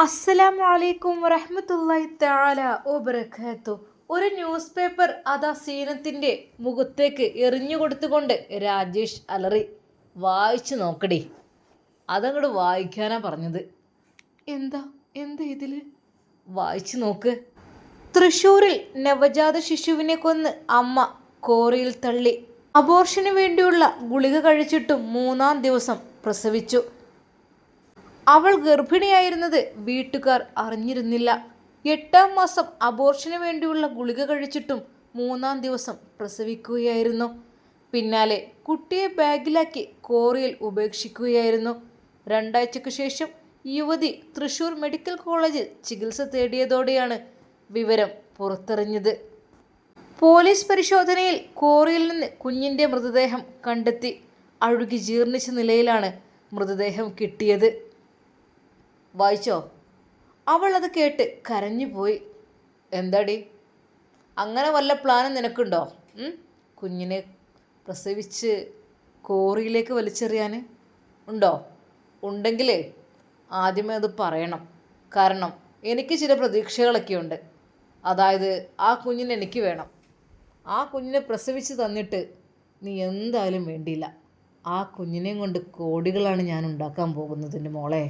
അസ്സലാമു അലൈക്കും വറഹ്മത്തുള്ളാഹി തആല വബറകാത്തു. ഒരു ന്യൂസ് പേപ്പർ അതാ സീനത്തിന്റെ മുഖത്തേക്ക് എറിഞ്ഞു കൊടുത്തുകൊണ്ട് രാജേഷ് അലറി. വായിച്ചു നോക്കടി. അതങ്ങോട്ട് വായിക്കാനാ പറഞ്ഞത്. എന്താ എന്താ ഇതില്? വായിച്ചു നോക്ക്. തൃശ്ശൂരിൽ നവജാത ശിശുവിനെ കൊന്ന് അമ്മ കോറിയിൽ തള്ളി. അബോർഷന് വേണ്ടിയുള്ള ഗുളിക കഴിച്ചിട്ടും 3-ാം ദിവസം പ്രസവിച്ചു. അവൾ ഗർഭിണിയായിരുന്നത് വീട്ടുകാർ അറിഞ്ഞിരുന്നില്ല. 8-ാം മാസം അബോർഷന് വേണ്ടിയുള്ള ഗുളിക കഴിച്ചിട്ടും 3-ാം ദിവസം പ്രസവിക്കുകയായിരുന്നു. പിന്നാലെ കുട്ടിയെ ബാഗിലാക്കി കോറിയിൽ ഉപേക്ഷിക്കുകയായിരുന്നു. 2 ആഴ്ചയ്ക്ക് ശേഷം യുവതി തൃശൂർ മെഡിക്കൽ കോളേജിൽ ചികിത്സ തേടിയതോടെയാണ് വിവരം പുറത്തറിഞ്ഞത്. പോലീസ് പരിശോധനയിൽ കോറിയിൽ നിന്ന് കുഞ്ഞിൻ്റെ മൃതദേഹം കണ്ടെത്തി. അഴുകി ജീർണിച്ച നിലയിലാണ് മൃതദേഹം കിട്ടിയത്. വായിച്ചോ? അവൾ അത് കേട്ട് കരഞ്ഞുപോയി. എന്താടി, അങ്ങനെ വല്ല പ്ലാനും നിനക്കുണ്ടോ? കുഞ്ഞിനെ പ്രസവിച്ച് കോറിയിലേക്ക് വലിച്ചെറിയാൻ ഉണ്ടോ? ഉണ്ടെങ്കിൽ ആദ്യമേ അത് പറയണം. കാരണം എനിക്ക് ചില പ്രതീക്ഷകളൊക്കെ ഉണ്ട്. അതായത് ആ കുഞ്ഞിനെ എനിക്ക് വേണം. ആ കുഞ്ഞിനെ പ്രസവിച്ച് തന്നിട്ട് നീ എന്തായാലും വേണ്ടിയില്ല. ആ കുഞ്ഞിനെയും കൊണ്ട് കോടികളാണ് ഞാൻ ഉണ്ടാക്കാൻ പോകുന്നത് എൻ്റെ മോളെ.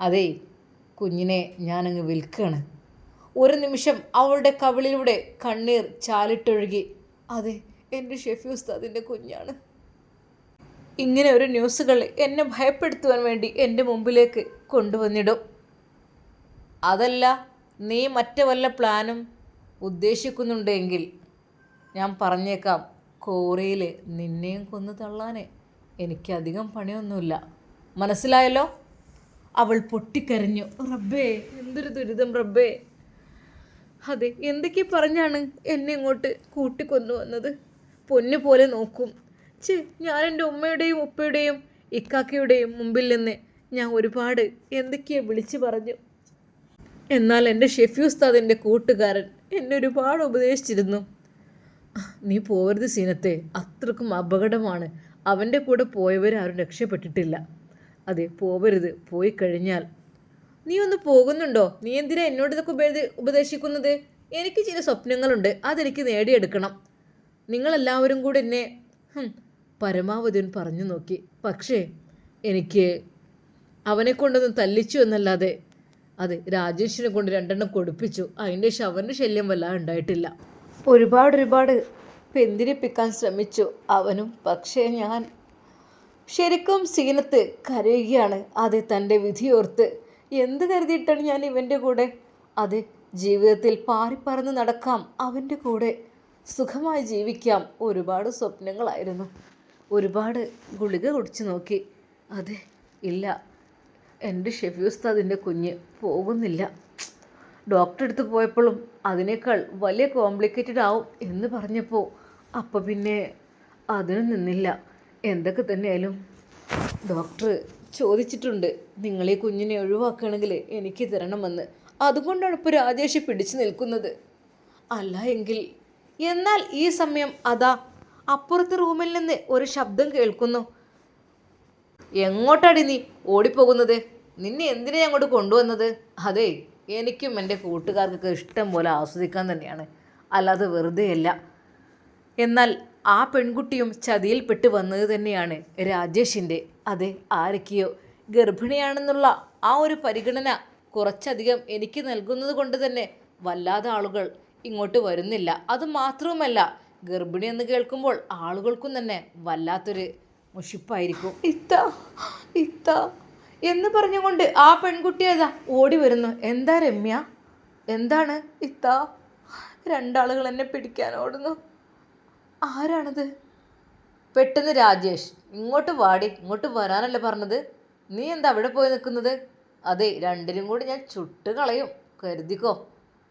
അതേ, കുഞ്ഞിനെ ഞാനങ്ങ് വിൽക്കുകയാണ്. ഒരു നിമിഷം അവളുടെ കവിളിലൂടെ കണ്ണീർ ചാലിട്ടൊഴുകി. അതെ, എൻ്റെ ഷെഫി ഉസ്താദിൻ്റെ കുഞ്ഞാണ്. ഇങ്ങനെ ഒരു ന്യൂസുകൾ എന്നെ ഭയപ്പെടുത്തുവാൻ വേണ്ടി എൻ്റെ മുമ്പിലേക്ക് കൊണ്ടുവന്നിടും. അതല്ല, നീ മറ്റു വല്ല പ്ലാനും ഉദ്ദേശിക്കുന്നുണ്ടെങ്കിൽ ഞാൻ പറഞ്ഞേക്കാം, കോറിയിൽ നിന്നെയും കൊന്നു തള്ളാനേ എനിക്കധികം പണിയൊന്നുമില്ല. മനസ്സിലായല്ലോ? അവൾ പൊട്ടിക്കരഞ്ഞു. റബ്ബേ, എന്തൊരു ദുരിതം റബ്ബേ. അതെ, എന്തൊക്കെ പറഞ്ഞാണ് എന്നെ ഇങ്ങോട്ട് കൂട്ടിക്കൊണ്ടുവന്നത്. പൊന്നു പോലെ നോക്കും. ഞാൻ എൻ്റെ ഉമ്മയുടെയും ഉപ്പയുടെയും ഇക്കാക്കയുടെയും മുമ്പിൽ നിന്ന് ഞാൻ ഒരുപാട് എന്തൊക്കെയാണ് വിളിച്ചു പറഞ്ഞു. എന്നാൽ എൻ്റെ ഷെഫി ഉസ്താദിൻ്റെ കൂട്ടുകാരൻ എന്നെ ഒരുപാട് ഉപദേശിച്ചിരുന്നു. നീ പോവരുത് സീനത്തെ, അത്രക്കും അപകടമാണ്. അവൻ്റെ കൂടെ പോയവരാരും രക്ഷപ്പെട്ടിട്ടില്ല. അതെ, പോവരുത്. പോയി കഴിഞ്ഞാൽ നീ ഒന്ന് പോകുന്നുണ്ടോ? നീ എന്തിനാ എന്നോട് ഇതൊക്കെ ഉപദേശിക്കുന്നത്? എനിക്ക് ചില സ്വപ്നങ്ങളുണ്ട്, അതെനിക്ക് നേടിയെടുക്കണം. നിങ്ങളെല്ലാവരും കൂടെ എന്നെ പരമാവധി പറഞ്ഞു നോക്കി. പക്ഷേ എനിക്ക് അവനെ കൊണ്ടൊന്നും തല്ലിച്ചു എന്നല്ലാതെ, അതെ, രാജേഷിനെ കൊണ്ട് 2 എണ്ണം കൊടുപ്പിച്ചു. അതിൻ്റെ അവൻ്റെ ശല്യം വല്ലാതെ ഉണ്ടായിട്ടില്ല. ഒരുപാട് പെന്തിരിപ്പിക്കാൻ ശ്രമിച്ചു അവനും. പക്ഷേ ഞാൻ ശരിക്കും സീനത്ത് കരയുകയാണ്. അത് തൻ്റെ വിധിയോർത്ത്. എന്ത് കരുതിയിട്ടാണ് ഞാൻ ഇവൻ്റെ കൂടെ? അത് ജീവിതത്തിൽ പാറിപ്പറന്ന് നടക്കാം, അവൻ്റെ കൂടെ സുഖമായി ജീവിക്കാം. ഒരുപാട് സ്വപ്നങ്ങളായിരുന്നു. ഒരുപാട് ഗുളിക കുടിച്ചു നോക്കി. അതെ, ഇല്ല, എൻ്റെ ഷെഫി ഉസ്താദിൻ്റെ കുഞ്ഞ് പോകുന്നില്ല. ഡോക്ടറെ അടുത്ത് പോയപ്പോഴും അതിനേക്കാൾ വലിയ കോംപ്ലിക്കേറ്റഡ് ആവും എന്ന് പറഞ്ഞപ്പോൾ അപ്പം പിന്നെ അതിനും നിന്നില്ല. എന്തൊക്കെ തന്നെയായാലും ഡോക്ടർ ചോദിച്ചിട്ടുണ്ട്, നിങ്ങളീ കുഞ്ഞിനെ ഒഴിവാക്കുകയാണെങ്കിൽ എനിക്ക് തരണമെന്ന്. അതുകൊണ്ടാണ് ഇപ്പോൾ രാജേഷ് പിടിച്ചു നിൽക്കുന്നത്. അല്ല എങ്കിൽ. എന്നാൽ ഈ സമയം അതാ അപ്പുറത്തെ റൂമിൽ നിന്ന് ഒരു ശബ്ദം കേൾക്കുന്നു. എങ്ങോട്ടാടി നീ ഓടിപ്പോകുന്നത്? നിന്നെ എന്തിനാ അങ്ങോട്ട് കൊണ്ടുവന്നത്? അതെ, എനിക്കും എൻ്റെ കൂട്ടുകാർക്കൊക്കെ ഇഷ്ടം പോലെ ആസ്വദിക്കാൻ തന്നെയാണ്, അല്ലാതെ വെറുതെയല്ല. എന്നാൽ ആ പെൺകുട്ടിയും ചതിയിൽപ്പെട്ട് വന്നത് തന്നെയാണ് രാജേഷിൻ്റെ. അതെ, ആരൊക്കെയോ ഗർഭിണിയാണെന്നുള്ള ആ ഒരു പരിഗണന കുറച്ചധികം എനിക്ക് നൽകുന്നത് കൊണ്ട് തന്നെ വല്ലാതെ ആളുകൾ ഇങ്ങോട്ട് വരുന്നില്ല. അതുമാത്രവുമല്ല, ഗർഭിണി എന്ന് കേൾക്കുമ്പോൾ ആളുകൾക്കും തന്നെ വല്ലാത്തൊരു മുഷിപ്പായിരിക്കും. ഇത്ത എന്ന് പറഞ്ഞുകൊണ്ട് ആ പെൺകുട്ടി ഏതാ ഓടി വരുന്നു. എന്താ രമ്യ? എന്താണ് ഇത്ത? 2 ആളുകൾ എന്നെ പിടിക്കാൻ ഓടുന്നു. ആരാണത്? പെട്ടെന്ന് രാജേഷ്, ഇങ്ങോട്ട് വാടി. ഇങ്ങോട്ട് വരാനല്ലേ പറഞ്ഞത്? നീ എന്താ അവിടെ പോയി നിൽക്കുന്നത്? അതെ, 2നും കൂടി ഞാൻ ചുട്ട് കളയും, കരുതിക്കോ.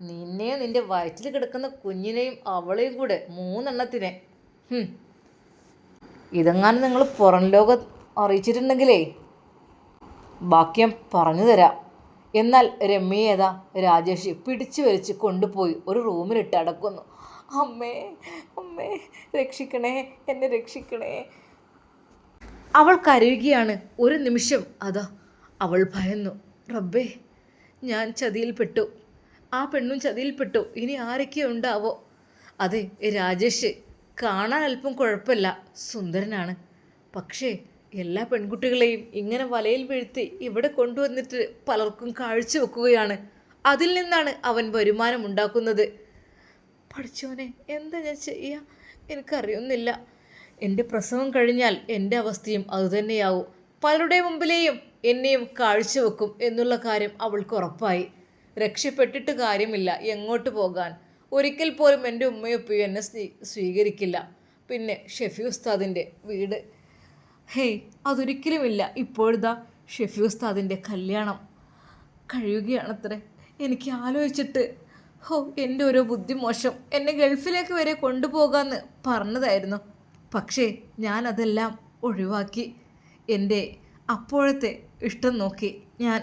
നിന്നെയും നിൻ്റെ വയറ്റിൽ കിടക്കുന്ന കുഞ്ഞിനെയും അവളെയും കൂടെ 3 എണ്ണത്തിനെ. ഇതെങ്ങാനും നിങ്ങൾ പുറം ലോകം അറിയിച്ചിട്ടുണ്ടെങ്കിലേ ബാക്കി ഞാൻ പറഞ്ഞു തരാം. എന്നാൽ രമ്യ ഏതാ രാജേഷ് പിടിച്ചു വലിച്ച് കൊണ്ടുപോയി ഒരു റൂമിലിട്ട് അടക്കുന്നു. അമ്മേ, അമ്മേ, രക്ഷിക്കണേ, എന്നെ രക്ഷിക്കണേ. അവൾ കരയുകയാണ്. ഒരു നിമിഷം അതാ അവൾ ഭയന്നു. റബ്ബേ, ഞാൻ ചതിയിൽപ്പെട്ടു, ആ പെണ്ണും ചതിയിൽപ്പെട്ടു. ഇനി ആരൊക്കെ ഉണ്ടാവോ? അതെ, രാജേഷ് കാണാൻ അല്പം കുഴപ്പമില്ല, സുന്ദരനാണ്. പക്ഷേ എല്ലാ പെൺകുട്ടികളെയും ഇങ്ങനെ വലയിൽ വീഴ്ത്തി ഇവിടെ കൊണ്ടുവന്നിട്ട് പലർക്കും കാഴ്ച വെക്കുകയാണ്. അതിൽ നിന്നാണ് അവൻ വരുമാനം ഉണ്ടാക്കുന്നത്. പഠിച്ചോനെ, എന്താ ഞാൻ ചെയ്യുക? എനിക്കറിയുന്നില്ല. എൻ്റെ പ്രസവം കഴിഞ്ഞാൽ എൻ്റെ അവസ്ഥയും അതുതന്നെയാവും. പലരുടെ മുമ്പിലെയും എന്നെയും കാഴ്ചവെക്കും എന്നുള്ള കാര്യം അവൾക്ക് ഉറപ്പായി. രക്ഷപ്പെട്ടിട്ട് കാര്യമില്ല, എങ്ങോട്ട് പോകാൻ? ഒരിക്കൽ പോലും എൻ്റെ ഉമ്മയൊപ്പയും എന്നെ സ്വീകരിക്കില്ല. പിന്നെ ഷെഫി ഉസ്താദിൻ്റെ വീട്, ഹേയ്, അതൊരിക്കലുമില്ല. ഇപ്പോഴിതാ ഷെഫി ഉസ്താദിൻ്റെ കല്യാണം കഴിയുകയാണത്രേ. എനിക്ക് ആലോചിച്ചിട്ട് എൻ്റെ ഓരോ ബുദ്ധിമോശം. എന്നെ ഗൾഫിലേക്ക് വരെ കൊണ്ടുപോകാമെന്ന് പറഞ്ഞതായിരുന്നു. പക്ഷേ ഞാനതെല്ലാം ഒഴിവാക്കി. എൻ്റെ അപ്പോഴത്തെ ഇഷ്ടം നോക്കി ഞാൻ.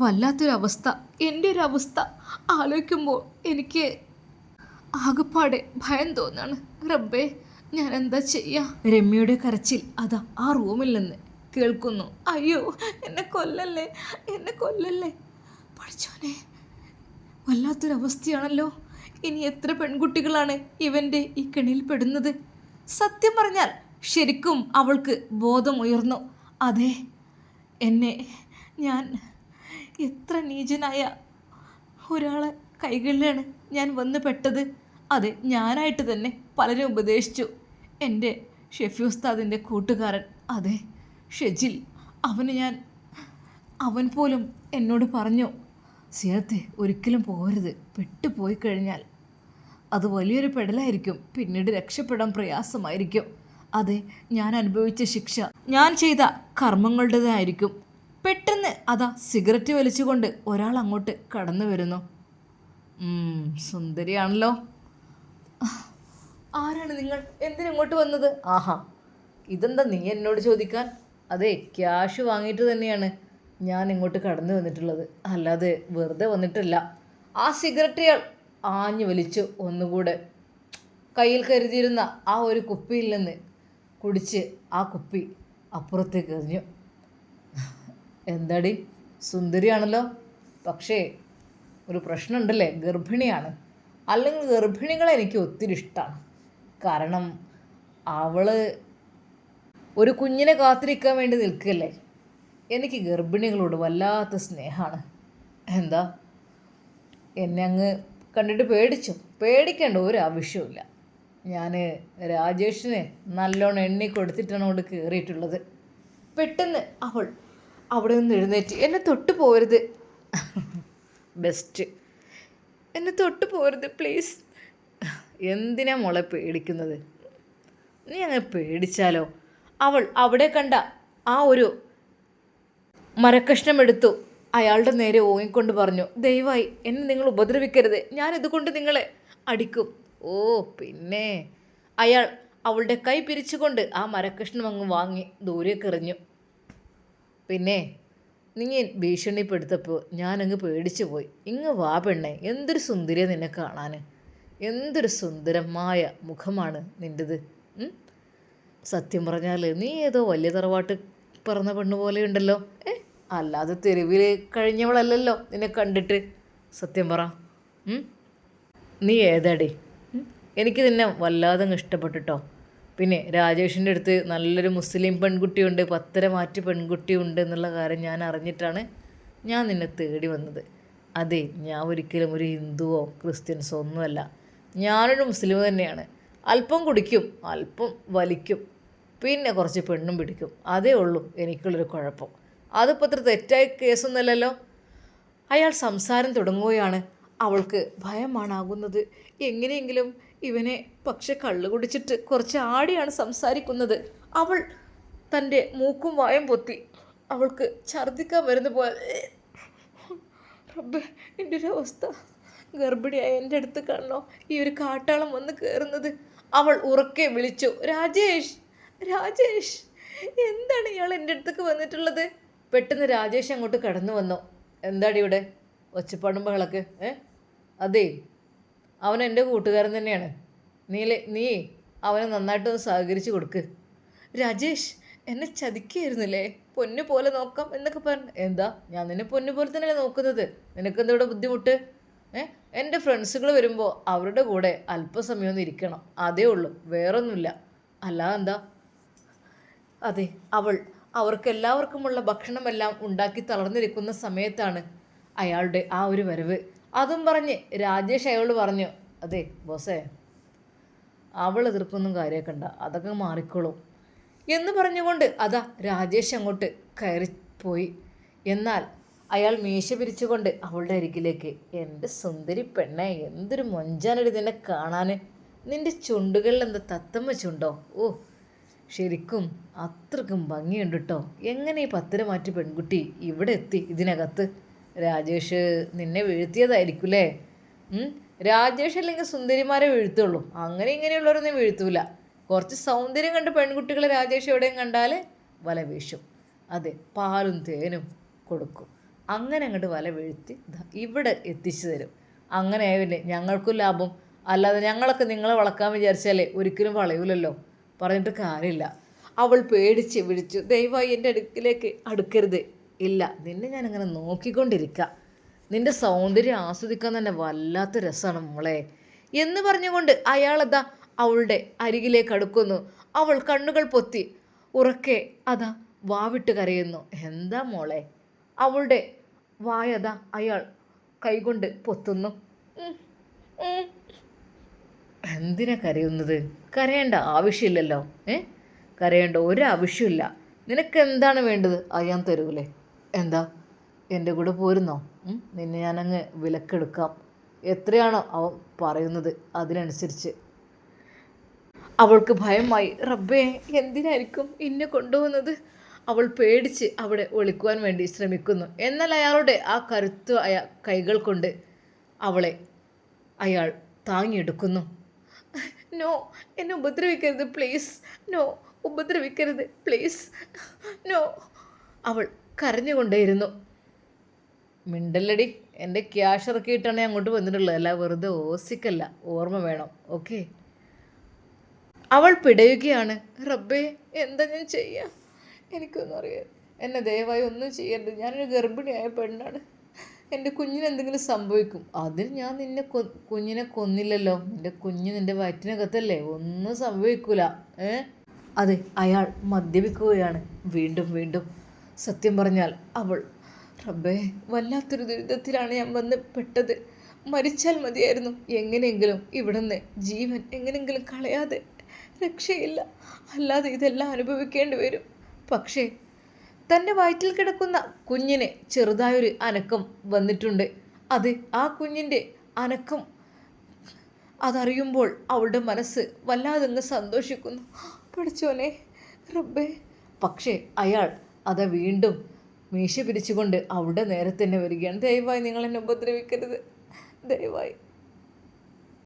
വല്ലാത്തൊരവസ്ഥ. എൻ്റെ ഒരു അവസ്ഥ ആലോചിക്കുമ്പോൾ എനിക്ക് ആകെപ്പാടെ ഭയം തോന്നാണ്. റബ്ബേ, ഞാൻ എന്താ ചെയ്യുക? രമ്യയുടെ കരച്ചിൽ അതാ ആ റൂമിൽ നിന്ന് കേൾക്കുന്നു. അയ്യോ, എന്നെ കൊല്ലല്ലേ, എന്നെ കൊല്ലല്ലേ. പഠിച്ചോനെ, വല്ലാത്തൊരവസ്ഥയാണല്ലോ. ഇനി എത്ര പെൺകുട്ടികളാണ് ഇവൻ്റെ ഈ കെണിയിൽ പെടുന്നത്? സത്യം പറഞ്ഞാൽ ശരിക്കും അവൾക്ക് ബോധമുയർന്നു. അതെ, ഞാൻ എത്ര നീചനായ ഒരാളെ കൈകളിലാണ് ഞാൻ വന്ന് പെട്ടത്. അതെ, ഞാനായിട്ട് തന്നെ പലരും ഉപദേശിച്ചു. എൻ്റെ ഷെഫി ഉസ്താദിൻ്റെ കൂട്ടുകാരൻ, അതെ ഷെജിൽ, അവൻ പോലും എന്നോട് പറഞ്ഞു, സിയാത്തെ ഒരിക്കലും പോകരുത്, പെട്ടുപോയി കഴിഞ്ഞാൽ അത് വലിയൊരു പെടലായിരിക്കും, പിന്നീട് രക്ഷപ്പെടാൻ പ്രയാസമായിരിക്കും. അതെ, ഞാൻ അനുഭവിച്ച ശിക്ഷ ഞാൻ ചെയ്ത കർമ്മങ്ങളുടേതായിരിക്കും. പെട്ടെന്ന് അതാ സിഗരറ്റ് വലിച്ചുകൊണ്ട് ഒരാൾ അങ്ങോട്ട് കടന്നു വരുന്നു. സുന്ദരിയാണല്ലോ. ആരാണ് നിങ്ങൾ? എന്തിനങ്ങോട്ട് വന്നത്? ആഹാ, ഇതെന്താ നീ എന്നോട് ചോദിക്കാൻ? അതെ, ക്യാഷ് വാങ്ങിയിട്ട് തന്നെയാണ് ഞാൻ ഇങ്ങോട്ട് കടന്നു വന്നിട്ടുള്ളത്, അല്ലാതെ വെറുതെ വന്നിട്ടില്ല. ആ സിഗരറ്റ് അയാൾ ആഞ്ഞു വലിച്ചു. ഒന്നുകൂടെ കയ്യിൽ കരുതിയിരുന്ന ആ ഒരു കുപ്പിയിൽ നിന്ന് കുടിച്ച് ആ കുപ്പി അപ്പുറത്തേക്ക് എറിഞ്ഞു. എന്താടി, സുന്ദരിയാണല്ലോ, പക്ഷേ ഒരു പ്രശ്നമുണ്ടല്ലേ, ഗർഭിണിയാണ്. അല്ലെങ്കിൽ ഗർഭിണികളെ എനിക്ക് ഒത്തിരി ഇഷ്ടമാണ്. കാരണം അവൾ ഒരു കുഞ്ഞിനെ കാത്തിരിക്കാൻ വേണ്ടി നിൽക്കുകയല്ലേ. എനിക്ക് ഗർഭിണികളോട് വല്ലാത്ത സ്നേഹമാണ്. എന്താ, എന്നെ അങ്ങ് കണ്ടിട്ട് പേടിച്ചു? പേടിക്കേണ്ട ഒരു ആവശ്യമില്ല. ഞാൻ രാജേഷിനെ നല്ലോണം എണ്ണി കൊടുത്തിട്ടാണ് അവിടെ കയറിയിട്ടുള്ളത്. പെട്ടെന്ന് അവൾ അവിടെ നിന്ന് എഴുന്നേറ്റ്, എന്നെ തൊട്ട് പോകരുത്, ബെസ്റ്റ്, എന്നെ തൊട്ട് പോകരുത് പ്ലീസ്. എന്തിനാ മോളെ പേടിക്കുന്നത്? നീ അങ്ങ് പേടിച്ചാലോ? അവൾ അവിടെ കണ്ട ആ ഒരു മരക്കഷ്ണം എടുത്തു അയാളുടെ നേരെ ഓങ്ങിക്കൊണ്ട് പറഞ്ഞു, ദയവായി എന്നെ നിങ്ങൾ ഉപദ്രവിക്കരുത്, ഞാനിതുകൊണ്ട് നിങ്ങളെ അടിക്കും. ഓ പിന്നെ അയാൾ അവളുടെ കൈ പിരിച്ചുകൊണ്ട് ആ മരക്കഷ്ണം അങ്ങ് വാങ്ങി ദൂരേക്ക് എറിഞ്ഞു. പിന്നെ നീ ഭീഷണിപ്പെടുത്തപ്പോൾ ഞാനങ്ങ് പേടിച്ചു പോയി. ഇങ്ങ് വാ പെണ്ണേ, എന്തൊരു സുന്ദരിയെ നിന്നെ കാണാൻ, എന്തൊരു സുന്ദരമായ മുഖമാണ് നിൻ്റെത്. സത്യം പറഞ്ഞാൽ നീ ഏതോ വലിയ തറവാട്ട് പറഞ്ഞ പെണ്ണ് പോലെയുണ്ടല്ലോ. അല്ലാതെ തെരുവിൽ കഴിഞ്ഞവളല്ലല്ലോ നിന്നെ കണ്ടിട്ട്. സത്യം പറ, നീ ഏതാടി? എനിക്ക് നിന്നെ വല്ലാതെ ഇഷ്ടപ്പെട്ടിട്ടോ. പിന്നെ രാജേഷിൻ്റെ അടുത്ത് നല്ലൊരു മുസ്ലിം പെൺകുട്ടിയുണ്ട്, പത്തര മാറ്റി പെൺകുട്ടിയുണ്ട് എന്നുള്ള കാര്യം ഞാൻ അറിഞ്ഞിട്ടാണ് ഞാൻ നിന്നെ തേടി വന്നത്. അതെ, ഞാൻ ഒരിക്കലും ഒരു ഹിന്ദുവോ ക്രിസ്ത്യൻസോ ഒന്നുമല്ല. ഞാനൊരു മുസ്ലിം തന്നെയാണ്. അല്പം കുടിക്കും, അല്പം വലിക്കും, പിന്നെ കുറച്ച് പെണ്ണും പിടിക്കും. അതേ ഉള്ളൂ എനിക്കുള്ളൊരു കുഴപ്പം. അതിപ്പോൾ അത്ര തെറ്റായ കേസൊന്നുമല്ലല്ലോ. അയാൾ സംസാരം തുടങ്ങുകയാണ്. അവൾക്ക് ഭയമാണാകുന്നത്. എങ്ങനെയെങ്കിലും ഇവനെ പക്ഷെ കള്ളു കുടിച്ചിട്ട് കുറച്ച് ആടിയാണ് സംസാരിക്കുന്നത്. അവൾ തൻ്റെ മൂക്കും വായും പൊത്തി. അവൾക്ക് ഛർദ്ദിക്കാൻ വരുന്ന പോലെ. റബ്ബേ, എൻ്റെ ഒരു അവസ്ഥ. ഗർഭിണിയായ എൻ്റെ അടുത്ത് കാണണോ ഈ ഒരു കാട്ടാളം വന്ന് കയറുന്നത്? അവൾ ഉറക്കെ വിളിച്ചു, രാജേഷ്, രാജേഷ്, എന്താണ് ഇയാൾ എൻ്റെ അടുത്തേക്ക് വന്നിട്ടുള്ളത്? പെട്ടെന്ന് രാജേഷ് അങ്ങോട്ട് കടന്നു വന്നു. എന്താടി ഇവിടെ ഒച്ചപ്പാടും ബഹളൊക്കെ? അതേ, അവൻ എൻ്റെ കൂട്ടുകാരൻ തന്നെയാണ്. നീ അവനെ നന്നായിട്ടൊന്ന് സഹകരിച്ച് കൊടുക്ക്. രാജേഷ്, എന്നെ ചതിക്കുകയായിരുന്നില്ലേ? പൊന്നു പോലെ നോക്കാം എന്നൊക്കെ പറഞ്ഞു. എന്താ, ഞാൻ നിന്നെ പൊന്നു പോലെ തന്നെയല്ലേ നോക്കുന്നത്, നിനക്കെന്താ ഇവിടെ ബുദ്ധിമുട്ട്? എൻ്റെ ഫ്രണ്ട്സുകൾ വരുമ്പോൾ അവരുടെ കൂടെ അല്പസമയം ഒന്ന് ഇരിക്കണം, അതേ ഉള്ളൂ, വേറൊന്നുമില്ല. അല്ലാതെ എന്താ? അതെ, അവർക്കെല്ലാവർക്കുമുള്ള ഭക്ഷണമെല്ലാം ഉണ്ടാക്കി തളർന്നിരിക്കുന്ന സമയത്താണ് അയാളുടെ ആ ഒരു വരവ്. അതും പറഞ്ഞ് രാജേഷ് അയാളോട് പറഞ്ഞു, അതെ ബോസേ, അവൾ എതിർക്കൊന്നും കാര്യമാക്കണ്ട, അതൊക്കെ മാറിക്കോളും എന്ന് പറഞ്ഞുകൊണ്ട് അതാ രാജേഷ് അങ്ങോട്ട് കയറിപ്പോയി. എന്നാൽ അയാൾ മീശ പിരിച്ചുകൊണ്ട് അവളുടെ അരികിലേക്ക്, എൻ്റെ സുന്ദരി പെണ്ണെ, എന്തൊരു മൊഞ്ചാനടി നിന്നെ കാണാൻ, നിൻ്റെ ചുണ്ടുകളിൽ എന്താ തത്തമ്മ ചുണ്ടോ? ഓ, ശരിക്കും അത്രക്കും ഭംഗിയുണ്ട് കേട്ടോ. എങ്ങനെ ഈ പത്തര മാറ്റി പെൺകുട്ടി ഇവിടെ എത്തി ഇതിനകത്ത്? രാജേഷ് നിന്നെ വീഴ്ത്തിയതായിരിക്കൂലേ? രാജേഷ് അല്ലെങ്കിൽ സുന്ദരിമാരെ വീഴ്ത്തുള്ളൂ, അങ്ങനെ ഇങ്ങനെയുള്ളവരൊന്നും വീഴ്ത്തൂല. കുറച്ച് സൗന്ദര്യം കണ്ട് പെൺകുട്ടികളെ രാജേഷ് എവിടെയും കണ്ടാൽ വല വീശും. അതെ, പാലും തേനും കൊടുക്കും. അങ്ങനെ അങ്ങോട്ട് വല വീഴ്ത്തി ഇവിടെ എത്തിച്ചു തരും. അങ്ങനെ ആയതിന് ഞങ്ങൾക്കും ലാഭം. അല്ലാതെ ഞങ്ങളൊക്കെ നിങ്ങളെ വളക്കാൻ വിചാരിച്ചാലേ ഒരിക്കലും വളയൂലല്ലോ. പറഞ്ഞിട്ട് കാര്യമില്ല. അവൾ പേടിച്ച് വിളിച്ചു, ദയവായി എൻ്റെ അടുക്കരുത്. ഇല്ല, നിന്നെ ഞാനങ്ങനെ നോക്കിക്കൊണ്ടിരിക്കാം. നിൻ്റെ സൗന്ദര്യം ആസ്വദിക്കാൻ തന്നെ വല്ലാത്ത രസമാണ് മോളെ എന്ന് പറഞ്ഞുകൊണ്ട് അയാളതാ അവളുടെ അരികിലേക്ക് അടുക്കുന്നു. അവൾ കണ്ണുകൾ പൊത്തി ഉറക്കെ അതാ വാവിട്ട് കരയുന്നു. എന്താ മോളെ? അവളുടെ വായതാ അയാൾ കൈകൊണ്ട് പൊത്തുന്നു. എന്തിനാ കരയുന്നത്? കരയേണ്ട ആവശ്യമില്ലല്ലോ. കരയേണ്ട ഒരാവശ്യമില്ല. നിനക്ക് എന്താണ് വേണ്ടത് അത് ഞാൻ തരൂലേ? എന്താ, എൻ്റെ കൂടെ പോരുന്നോ? നിന്നെ ഞാനങ്ങ് വിലക്കെടുക്കാം. എത്രയാണോ അവൻ പറയുന്നത് അതിനനുസരിച്ച്. അവൾക്ക് ഭയമായി. റബ്ബേ, എന്തിനായിരിക്കും എന്നെ കൊണ്ടുപോകുന്നത്? അവൾ പേടിച്ച് അവിടെ ഒളിക്കുവാൻ വേണ്ടി ശ്രമിക്കുന്നു. എന്നാൽ അയാളുടെ ആ കരുത്തായ കൈകൾ കൊണ്ട് അവളെ അയാൾ താങ്ങിയെടുക്കുന്നു. നോ, എന്നെ ഉപദ്രവിക്കരുത് പ്ലീസ്. നോ, ഉപദ്രവിക്കരുത് പ്ലീസ്. നോ. അവൾ കരഞ്ഞുകൊണ്ടേയിരുന്നു. മിണ്ടല്ലടി, എൻ്റെ ക്യാഷ് ഇറക്കിയിട്ടാണ് ഞാൻ അങ്ങോട്ട് വന്നിട്ടുള്ളത്, അല്ല വെറുതെ ഓസിക്കല്ല, ഓർമ്മ വേണം, ഓക്കെ? അവൾ പിടയുകയാണ്. റബ്ബേ, എന്താ ഞാൻ ചെയ്യാം? എനിക്കൊന്നും അറിയാം. എന്നെ ദയവായി ഒന്നും ചെയ്യരുത്. ഞാനൊരു ഗർഭിണിയായ പെണ്ണാണ്. എൻ്റെ കുഞ്ഞിന് എന്തെങ്കിലും സംഭവിക്കും. അതിന് ഞാൻ കുഞ്ഞിനെ കൊന്നില്ലല്ലോ. നിൻ്റെ കുഞ്ഞ് നിൻ്റെ വയറ്റിനകത്തല്ലേ, ഒന്നും സംഭവിക്കൂല. അതെ, അയാൾ മദ്യപിക്കുകയാണ് വീണ്ടും വീണ്ടും. സത്യം പറഞ്ഞാൽ അവൾ, റബ്ബേ, വല്ലാത്തൊരു ദുരിതത്തിലാണ് ഞാൻ വന്ന് പെട്ടത്. മരിച്ചാൽ മതിയായിരുന്നു. എങ്ങനെയെങ്കിലും ഇവിടുന്ന് ജീവൻ എങ്ങനെയെങ്കിലും കളയാതെ രക്ഷയില്ല. അല്ലാതെ ഇതെല്ലാം അനുഭവിക്കേണ്ടി വരും. പക്ഷേ തൻ്റെ വയറ്റിൽ കിടക്കുന്ന കുഞ്ഞിന് ചെറുതായൊരു അനക്കം വന്നിട്ടുണ്ട്. അത് ആ കുഞ്ഞിൻ്റെ അനക്കം അതറിയുമ്പോൾ അവളുടെ മനസ്സ് വല്ലാതെ സന്തോഷിക്കുന്നു. പഠിച്ചോനെ, റബ്ബേ. പക്ഷേ അയാൾ അത് വീണ്ടും മീശ പിരിച്ചുകൊണ്ട് അവളുടെ നേരെ തന്നെ വരികയാണ്. ദയവായി നിങ്ങൾ എന്നെ ഉപദ്രവിക്കരുത്, ദയവായി.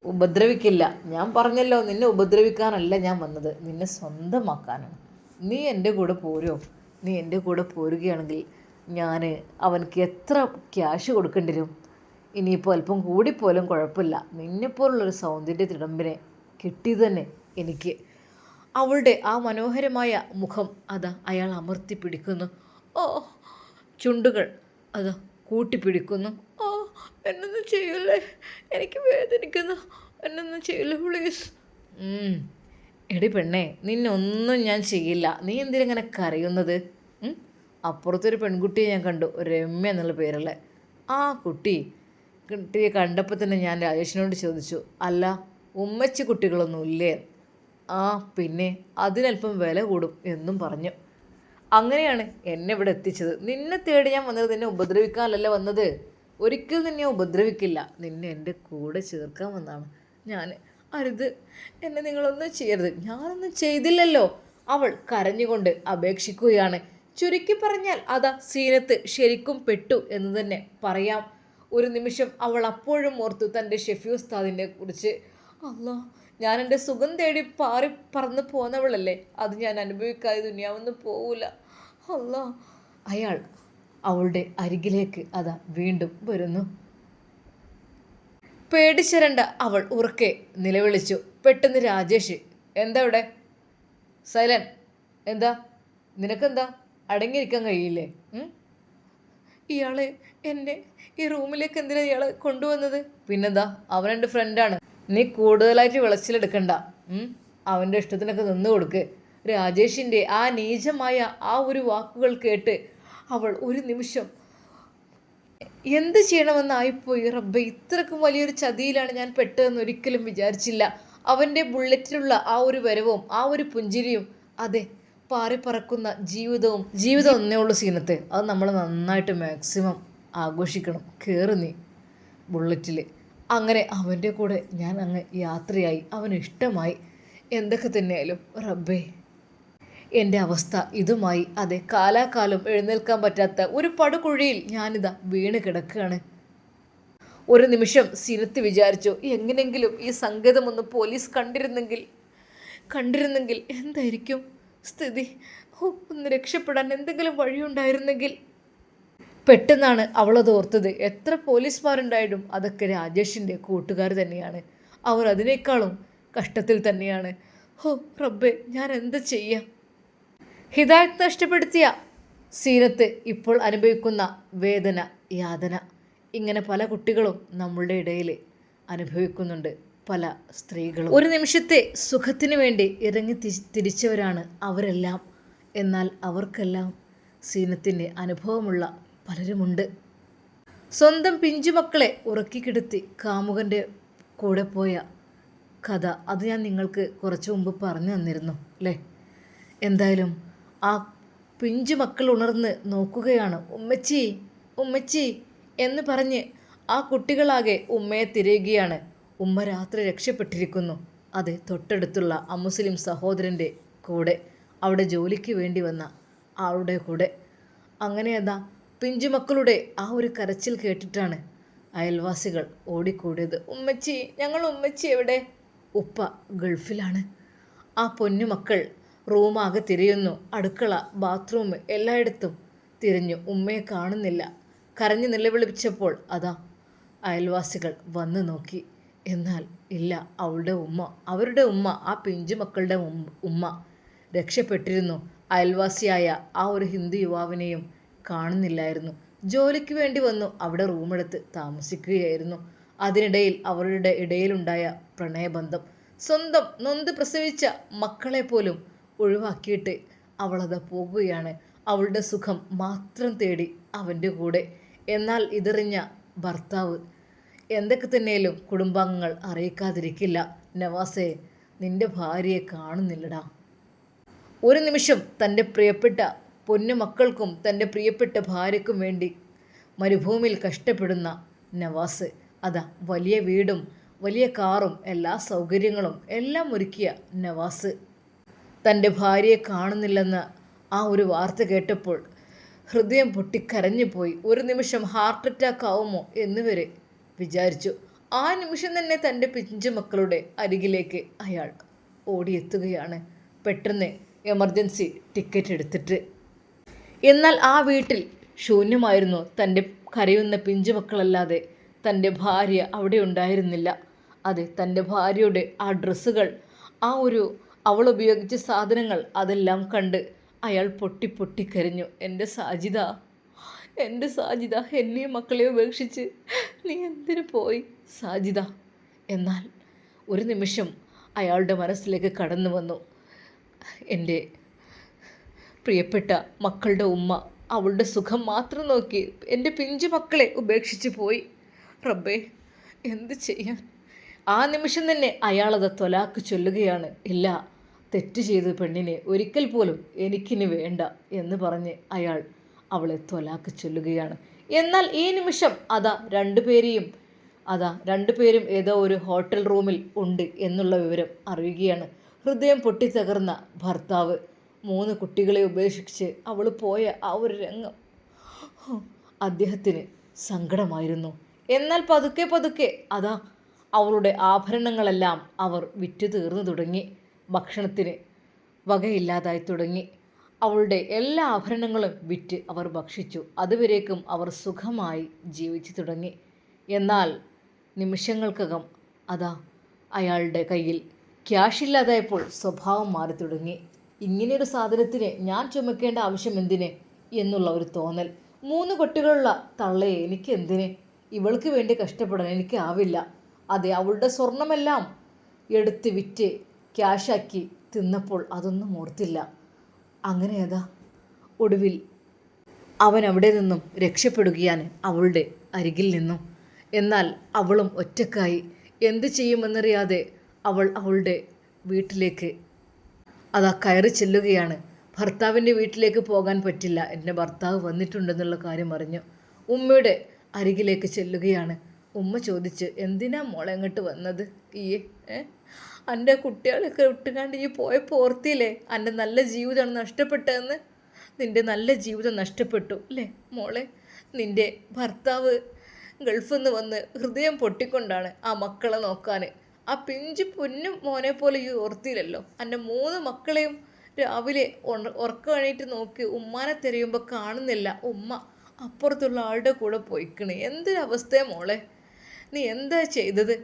ഉപദ്രവിക്കില്ല. ഞാൻ പറഞ്ഞല്ലോ, നിന്നെ ഉപദ്രവിക്കാനല്ല ഞാൻ വന്നത്, നിന്നെ സ്വന്തമാക്കാനാണ്. നീ എൻ്റെ കൂടെ പോരോ? നീ എൻ്റെ കൂടെ പോരുകയാണെങ്കിൽ ഞാൻ അവനക്ക് എത്ര ക്യാഷ് കൊടുക്കേണ്ടി വരും? ഇനിയിപ്പോൾ അല്പം കൂടിപ്പോലും കുഴപ്പമില്ല. നിന്നെപ്പോലുള്ളൊരു സൗന്ദര്യ തിടമ്പിനെ കിട്ടിയത് തന്നെ എനിക്ക്. അവളുടെ ആ മനോഹരമായ മുഖം അതാ അയാൾ അമർത്തി പിടിക്കുന്നു. ഓ, ചുണ്ടുകൾ അതാ കൂട്ടിപ്പിടിക്കുന്നു. ഓ, എന്നൊന്നും ചെയ്യല്ലേ, എനിക്ക് വേദനിക്കുന്നു, എന്നൊന്നും ചെയ്യല്ലേ പ്ലീസ്. എടി പെണ്ണേ, നിന്നൊന്നും ഞാൻ ചെയ്യില്ല. നീ എന്തിനങ്ങനെ കരയുന്നത്? അപ്പുറത്തൊരു പെൺകുട്ടിയെ ഞാൻ കണ്ടു, രമ്യ എന്നുള്ള പേരുള്ള ആ കുട്ടിയെ കണ്ടപ്പോൾ തന്നെ ഞാൻ രാജേഷിനോട് ചോദിച്ചു, അല്ല ഉമ്മച്ചി കുട്ടികളൊന്നും ഇല്ലേ? ആ പിന്നെ അതിനല്പം വില കൂടും എന്നും പറഞ്ഞു. അങ്ങനെയാണ് എന്നെ ഇവിടെ എത്തിച്ചത്. നിന്നെ തേടി ഞാൻ വന്നത് നിന്നെ ഉപദ്രവിക്കാനല്ല വന്നത്. ഒരിക്കലും നിന്നെ ഉപദ്രവിക്കില്ല, നിന്നെ എൻ്റെ കൂടെ ചേർക്കാൻ വന്നതാണ് ഞാൻ. അരുത്, എന്നെ നിങ്ങളൊന്നും ചെയ്യരുത്. ഞാനൊന്നും ചെയ്തില്ലല്ലോ. അവൾ കരഞ്ഞുകൊണ്ട് അപേക്ഷിക്കുകയാണ്. ചുരുക്കി പറഞ്ഞാൽ അതാ സീനത്ത് ശരിക്കും പെട്ടു എന്ന് തന്നെ പറയാം. ഒരു നിമിഷം അവൾ അപ്പോഴും ഓർത്തു തൻ്റെ ഷെഫി ഉസ്താദിനെ കുറിച്ച്. അല്ലാ, ഞാൻ എൻ്റെ സുഖം തേടി പറന്ന് പോന്നവളല്ലേ, അത് ഞാൻ അനുഭവിക്കാതെ ദുനിയാവൊന്നും പോവില്ല. അല്ലാ. അയാൾ അവളുടെ അരികിലേക്ക് അതാ വീണ്ടും വരുന്നു. പേടിച്ചരണ്ട അവൾ ഉറക്കെ നിലവിളിച്ചു. പെട്ടെന്ന് രാജേഷ്, എന്താ ഇവിടെ? സൈലൻ, എന്താ നിനക്കെന്താ? അടങ്ങിയിരിക്കാൻ കഴിയില്ലേ? ഇയാളെ എന്നെ ഈ റൂമിലേക്ക് എന്തിനാണ് ഇയാളെ കൊണ്ടുവന്നത്? പിന്നെന്താ, അവൻ എൻ്റെ ഫ്രണ്ടാണ്. നീ കൂടുതലായിട്ട് വിളച്ചിലെടുക്കണ്ട. അവൻ്റെ ഇഷ്ടത്തിനൊക്കെ നിന്ന് കൊടുക്ക്. രാജേഷിൻ്റെ ആ നീചമായ ആ ഒരു വാക്കുകൾ കേട്ട് അവൾ ഒരു നിമിഷം എന്ത് ചെയ്യണമെന്നായിപ്പോയി. റബ്ബെ, ഇത്രക്കും വലിയൊരു ചതിയിലാണ് ഞാൻ പെട്ടതെന്ന് ഒരിക്കലും വിചാരിച്ചില്ല. അവൻ്റെ ബുള്ളറ്റിലുള്ള ആ ഒരു വരവും ആ ഒരു പുഞ്ചിരിയും, അതെ, പാറിപ്പറക്കുന്ന ജീവിതം ഒന്നേ ഉള്ളൂ സീനത്തെ. അത് നമ്മൾ നന്നായിട്ട് മാക്സിമം ആഘോഷിക്കണം. കയറി നീ ബുള്ളറ്റിൽ. അങ്ങനെ അവൻ്റെ കൂടെ ഞാൻ അങ്ങ് യാത്രയായി. അവന് ഇഷ്ടമായി. എന്തൊക്കെ തന്നെയായാലും റബ്ബേ, എൻ്റെ അവസ്ഥ ഇതുമായി. അതെ, കാലാകാലം എഴുന്നേൽക്കാൻ പറ്റാത്ത ഒരു പടുകുഴിയിൽ ഞാനിതാ വീണ് കിടക്കുകയാണ്. ഒരു നിമിഷം സീനത്ത് വിചാരിച്ചു, എങ്ങനെങ്കിലും ഈ സങ്കേതമൊന്ന് പോലീസ് കണ്ടിരുന്നെങ്കിൽ എന്തായിരിക്കും സ്ഥിതി? ഒന്ന് രക്ഷപ്പെടാൻ എന്തെങ്കിലും വഴിയുണ്ടായിരുന്നെങ്കിൽ. പെട്ടെന്നാണ് അവളത് ഓർത്തത്. എത്ര പോലീസുമാരുണ്ടായിട്ടും അതൊക്കെ രാജേഷിൻ്റെ കൂട്ടുകാർ തന്നെയാണ്. അവർ അതിനേക്കാളും കഷ്ടത്തിൽ തന്നെയാണ്. റബ്ബേ, ഞാൻ എന്ത് ചെയ്യാം? ഹിദായത്ത് നഷ്ടപ്പെടുത്തിയ സീനത്ത് ഇപ്പോൾ അനുഭവിക്കുന്ന വേദന, യാതന, ഇങ്ങനെ പല കുട്ടികളും നമ്മളുടെ ഇടയിൽ അനുഭവിക്കുന്നുണ്ട്. പല സ്ത്രീകളും ഒരു നിമിഷത്തെ സുഖത്തിന് വേണ്ടി ഇറങ്ങി തിരിച്ചവരാണ് അവരെല്ലാം. എന്നാൽ അവർക്കെല്ലാം സീനത്തിൻ്റെ അനുഭവമുള്ള പലരുമുണ്ട്. സ്വന്തം പിഞ്ചുമക്കളെ ഉറക്കിക്കിടത്തി കാമുകൻ്റെ കൂടെ പോയ കഥ, അത് ഞാൻ നിങ്ങൾക്ക് കുറച്ച് മുമ്പ് പറഞ്ഞു തന്നിരുന്നു അല്ലേ? എന്തായാലും ആ പിഞ്ചു മക്കൾ ഉണർന്ന് നോക്കുകയാണ്. ഉമ്മച്ചി, ഉമ്മച്ചി എന്ന് പറഞ്ഞ് ആ കുട്ടികളാകെ ഉമ്മയെ തിരയുകയാണ്. ഉമ്മ രാത്രി രക്ഷപ്പെട്ടിരിക്കുന്നു. അതെ, തൊട്ടടുത്തുള്ള അമുസ്ലിം സഹോദരൻ്റെ കൂടെ, അവിടെ ജോലിക്ക് വേണ്ടി വന്ന ആളുടെ കൂടെ. അങ്ങനെ അതാ പിഞ്ചുമക്കളുടെ ആ ഒരു കരച്ചിൽ കേട്ടിട്ടാണ് അയൽവാസികൾ ഓടിക്കൂടിയത്. ഉമ്മച്ചി, ഉമ്മച്ചി എവിടെ? ഉപ്പ ഗൾഫിലാണ്. ആ പൊന്നുമക്കൾ റൂമാകെ തിരയുന്നു. അടുക്കള, ബാത്റൂം എല്ലായിടത്തും തിരഞ്ഞു. ഉമ്മയെ കാണുന്നില്ല. കരഞ്ഞു നിലവിളിച്ചപ്പോൾ അതാ അയൽവാസികൾ വന്നു നോക്കി. എന്നാൽ ഇല്ല, അവരുടെ ഉമ്മ, ആ പിഞ്ചുമക്കളുടെ ഉമ്മ രക്ഷപ്പെട്ടിരുന്നു. അയൽവാസിയായ ആ ഒരു ഹിന്ദു യുവാവിനെയും കാണുന്നില്ലായിരുന്നു. ജോലിക്ക് വേണ്ടി വന്നു അവിടെ റൂമെടുത്ത് താമസിക്കുകയായിരുന്നു. അതിനിടയിൽ അവരുടെ ഇടയിലുണ്ടായ പ്രണയബന്ധം, സ്വന്തം നൊന്ത് പ്രസവിച്ച മക്കളെ പോലും ഒഴിവാക്കിയിട്ട് അവളത് പോകുകയാണ്. അവളുടെ സുഖം മാത്രം തേടി അവൻ്റെ കൂടെ. എന്നാൽ ഇതെറിഞ്ഞ ഭർത്താവ് എന്തൊക്കെ തന്നെയാലും കുടുംബാംഗങ്ങൾ അറിയിക്കാതിരിക്കില്ല. നവാസേ, നിന്റെ ഭാര്യയെ കാണുന്നില്ലടാ. ഒരു നിമിഷം തൻ്റെ പ്രിയപ്പെട്ട പൊന്നുമക്കൾക്കും തൻ്റെ പ്രിയപ്പെട്ട ഭാര്യയ്ക്കും വേണ്ടി മരുഭൂമിയിൽ കഷ്ടപ്പെടുന്ന നവാസ്, അതാ വലിയ വീടും വലിയ കാറും എല്ലാ സൗകര്യങ്ങളും എല്ലാം ഒരുക്കിയ നവാസ് തൻ്റെ ഭാര്യയെ കാണുന്നില്ലെന്ന ആ ഒരു വാർത്ത കേട്ടപ്പോൾ ഹൃദയം പൊട്ടിക്കരഞ്ഞു പോയി. ഒരു നിമിഷം ഹാർട്ട് അറ്റാക്ക് ആവുമോ എന്നുവരെ വിചാരിച്ചു. ആ നിമിഷം തന്നെ തൻ്റെ പിഞ്ചു മക്കളുടെ അരികിലേക്ക് അയാൾ ഓടിയെത്തുകയാണ്. പെട്ടെന്ന് എമർജൻസി ടിക്കറ്റ് എടുത്തിട്ട്. എന്നാൽ ആ വീട്ടിൽ ശൂന്യമായിരുന്നു. തൻ്റെ കരയുന്ന പിഞ്ചുമക്കളല്ലാതെ തൻ്റെ ഭാര്യ അവിടെ ഉണ്ടായിരുന്നില്ല. അതെ, തൻ്റെ ഭാര്യയുടെ ആ ഡ്രസ്സുകൾ, ആ ഒരു അവൾ ഉപയോഗിച്ച സാധനങ്ങൾ, അതെല്ലാം കണ്ട് അയാൾ പൊട്ടിക്കരഞ്ഞു. എൻ്റെ സാജിദ, എന്നെയും മക്കളെ ഉപേക്ഷിച്ച് നീ എന്തിനു പോയി സാജിദ? എന്നാൽ ഒരു നിമിഷം അയാളുടെ മനസ്സിലേക്ക് കടന്നു വന്നു, എൻ്റെ പ്രിയപ്പെട്ട മക്കളുടെ ഉമ്മ അവളുടെ സുഖം മാത്രം നോക്കി എൻ്റെ പിഞ്ചു മക്കളെ ഉപേക്ഷിച്ച് പോയി. റബ്ബേ, എന്ത് ചെയ്യാൻ? ആ നിമിഷം തന്നെ അയാളത് ത്വലാക്ക് ചൊല്ലുകയാണ്. ഇല്ല, തെറ്റ് ചെയ്ത പെണ്ണിനെ ഒരിക്കൽ പോലും എനിക്കിനി വേണ്ട എന്ന് പറഞ്ഞ് അയാൾ അവളെ ത്വലാക്ക് ചൊല്ലുകയാണ്. എന്നാൽ ഈ നിമിഷം രണ്ടുപേരും ഏതോ ഒരു ഹോട്ടൽ റൂമിൽ ഉണ്ട് എന്നുള്ള വിവരം അറിയുകയാണ്. ഹൃദയം പൊട്ടിത്തകർന്ന ഭർത്താവ് 3 കുട്ടികളെ ഉപേക്ഷിച്ച് അവൾ പോയ ആ ഒരു രംഗം അദ്ദേഹത്തിന് സങ്കടമായിരുന്നു. എന്നാൽ പതുക്കെ അതാ അവളുടെ ആഭരണങ്ങളെല്ലാം അവർ വിറ്റു തീർന്നു തുടങ്ങി. ഭക്ഷണത്തിന് വകയില്ലാതായി തുടങ്ങി. അവളുടെ എല്ലാ ആഭരണങ്ങളും വിറ്റ് അവർ ഭക്ഷിച്ചു. അതുവരേക്കും അവർ സുഖമായി ജീവിച്ചു തുടങ്ങി. എന്നാൽ നിമിഷങ്ങൾക്കകം അതാ അയാളുടെ കയ്യിൽ ക്യാഷ് ഇല്ലാതായപ്പോൾ സ്വഭാവം മാറി തുടങ്ങി. ഇങ്ങനെയൊരു സാധനത്തിന് ഞാൻ ചുമക്കേണ്ട ആവശ്യം എന്തിന്? എന്നുള്ള ഒരു തോന്നൽ. 3 കുട്ടികളുള്ള തള്ളയെ എനിക്ക് എന്തിന്? ഇവൾക്ക് വേണ്ടി കഷ്ടപ്പെടാൻ എനിക്കാവില്ല. അതെ, അവളുടെ സ്വർണമെല്ലാം എടുത്ത് വിറ്റ് ക്യാഷാക്കി തിന്നപ്പോൾ അതൊന്നും ഓർത്തില്ല. അങ്ങനെ അതാ ഒടുവിൽ അവൻ അവിടെ നിന്നും രക്ഷപ്പെടുകയാണ്, അവളുടെ അരികിൽ നിന്നും. എന്നാൽ അവളും ഒറ്റക്കായി. എന്തു ചെയ്യുമെന്നറിയാതെ അവൾ അവളുടെ വീട്ടിലേക്ക് അതാ കയറി ചെല്ലുകയാണ്. ഭർത്താവിൻ്റെ വീട്ടിലേക്ക് പോകാൻ പറ്റില്ല, എൻ്റെ ഭർത്താവ് വന്നിട്ടുണ്ടെന്നുള്ള കാര്യം അറിഞ്ഞു. ഉമ്മയുടെ അരികിലേക്ക് ചെല്ലുകയാണ്. ഉമ്മ ചോദിച്ച്, എന്തിനാ മോളെ അങ്ങോട്ട് വന്നത്? എൻ്റെ കുട്ടികളൊക്കെ ഇട്ടുകാണ്ട് ഈ പോയപ്പോൾ ഓർത്തിയില്ലേ എൻ്റെ നല്ല ജീവിതമാണ് നഷ്ടപ്പെട്ടതെന്ന്? നിൻ്റെ നല്ല ജീവിതം നഷ്ടപ്പെട്ടു അല്ലേ മോളെ? നിൻ്റെ ഭർത്താവ് ഗൾഫിൽ നിന്ന് വന്ന് ഹൃദയം പൊട്ടിക്കൊണ്ടാണ് ആ മക്കളെ നോക്കാൻ. ആ പിഞ്ചു പൊന്നും മോനെ പോലെ ഈ ഓർത്തിയില്ലല്ലോ. എൻ്റെ 3 മക്കളെയും രാവിലെ ഉറക്കം എണീറ്റ് നോക്കി ഉമ്മാനെ തിരയുമ്പോൾ കാണുന്നില്ല. ഉമ്മ അപ്പുറത്തുള്ള ആളുടെ കൂടെ പോയിക്കണേ. എന്തൊരവസ്ഥയാണ് മോളെ, നീ എന്താ ചെയ്തത്?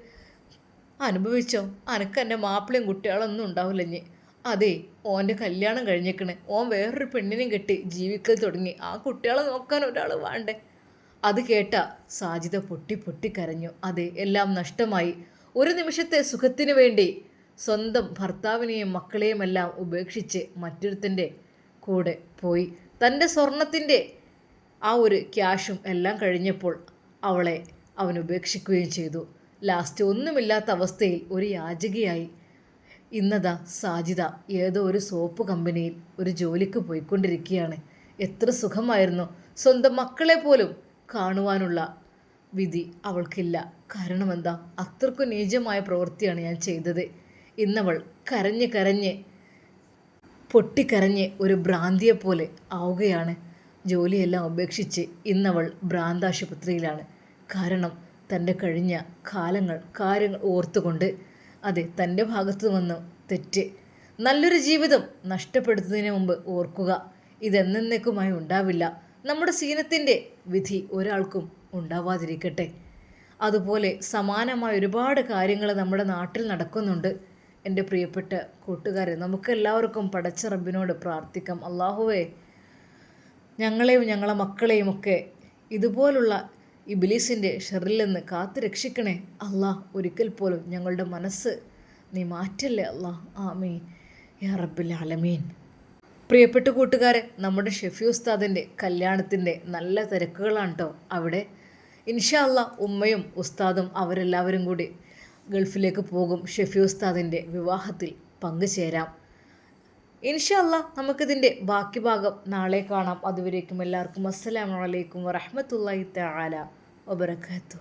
അനുഭവിച്ചോ? അനക്ക് എൻ്റെ മാപ്പിളയും കുട്ടികളൊന്നും ഉണ്ടാവില്ല ഇനി. അതെ, ഓൻ്റെ കല്യാണം കഴിഞ്ഞേക്കണ്, ഓൻ വേറൊരു പെണ്ണിനെയും കെട്ടി ജീവിക്കൽ തുടങ്ങി. ആ കുട്ടികളെ നോക്കാൻ ഒരാൾ വേണ്ടേ? അത് കേട്ട സാജിദ പൊട്ടി പൊട്ടി കരഞ്ഞു. അതെ, എല്ലാം നഷ്ടമായി. ഒരു നിമിഷത്തെ സുഖത്തിനു വേണ്ടി സ്വന്തം ഭർത്താവിനെയും മക്കളെയും എല്ലാം ഉപേക്ഷിച്ച് മറ്റൊരുത്തൻ്റെ കൂടെ പോയി. തൻ്റെ സ്വർണത്തിൻ്റെ ആ ഒരു ക്യാഷും എല്ലാം കഴിഞ്ഞപ്പോൾ അവളെ അവൻ ഉപേക്ഷിക്കുകയും ചെയ്തു. ലാസ്റ്റ് ഒന്നുമില്ലാത്ത അവസ്ഥയിൽ ഒരു യാചകയായി ഇന്നതാ സാജിദ ഏതോ ഒരു സോപ്പ് കമ്പനിയിൽ ഒരു ജോലിക്ക് പോയിക്കൊണ്ടിരിക്കുകയാണ്. എത്ര സുഖമായിരുന്നു. സ്വന്തം മക്കളെ പോലും കാണുവാനുള്ള വിധി അവൾക്കില്ല. കാരണം എന്താ? അത്രയ്ക്കും നീചമായ പ്രവൃത്തിയാണ് ഞാൻ ചെയ്തത്. ഇന്നവൾ കരഞ്ഞ് കരഞ്ഞ് പൊട്ടിക്കരഞ്ഞ് ഒരു ഭ്രാന്തിയെപ്പോലെ ആവുകയാണ്. ജോലിയെല്ലാം ഉപേക്ഷിച്ച് ഇന്നവൾ ഭ്രാന്താശുപത്രിയിലാണ്. കാരണം തൻ്റെ കഴിഞ്ഞ കാര്യങ്ങൾ ഓർത്തുകൊണ്ട്. അതെ, തൻ്റെ ഭാഗത്തു വന്ന് തെറ്റ്. നല്ലൊരു ജീവിതം നഷ്ടപ്പെടുത്തുന്നതിന് മുമ്പ് ഓർക്കുക, ഇതെന്നേക്കുമായി ഉണ്ടാവില്ല. നമ്മുടെ സീനത്തിൻ്റെ വിധി ഒരാൾക്കും ഉണ്ടാവാതിരിക്കട്ടെ. അതുപോലെ സമാനമായ ഒരുപാട് കാര്യങ്ങൾ നമ്മുടെ നാട്ടിൽ നടക്കുന്നുണ്ട്. എൻ്റെ പ്രിയപ്പെട്ട കൂട്ടുകാരെ, നമുക്കെല്ലാവർക്കും പടച്ച റബ്ബിനോട് പ്രാർത്ഥിക്കാം, അള്ളാഹുവേ ഞങ്ങളെയും ഞങ്ങളെ മക്കളെയും ഒക്കെ ഇതുപോലുള്ള ഇബ്ലീസിൻ്റെ ഷെറിൽ നിന്ന് കാത്തു രക്ഷിക്കണേ അള്ളാഹ്. ഒരിക്കൽ പോലും ഞങ്ങളുടെ മനസ്സ് നീ മാറ്റല്ലേ അള്ളാഹ്. ആമീൻ യാ റബ്ബിൽ ആലമീൻ. പ്രിയപ്പെട്ട കൂട്ടുകാരെ, നമ്മുടെ ഷെഫി ഉസ്താദിൻ്റെ കല്യാണത്തിൻ്റെ നല്ല തിരക്കുകളാണ് കേട്ടോ അവിടെ. ഇൻഷാ അള്ളാഹ് ഉമ്മയും ഉസ്താദും അവരെല്ലാവരും കൂടി ഗൾഫിലേക്ക് പോകും. ഷെഫി ഉസ്താദിൻ്റെ വിവാഹത്തിൽ പങ്കുചേരാം. ഇൻഷാ അള്ളാഹ് നമുക്കിതിൻ്റെ ബാക്കി ഭാഗം നാളെ കാണാം. അതുവരേക്കും എല്ലാവർക്കും അസ്സലാമു അലൈക്കും വറഹ്മത്തുള്ളാഹി തആല വബറകാതുഹു.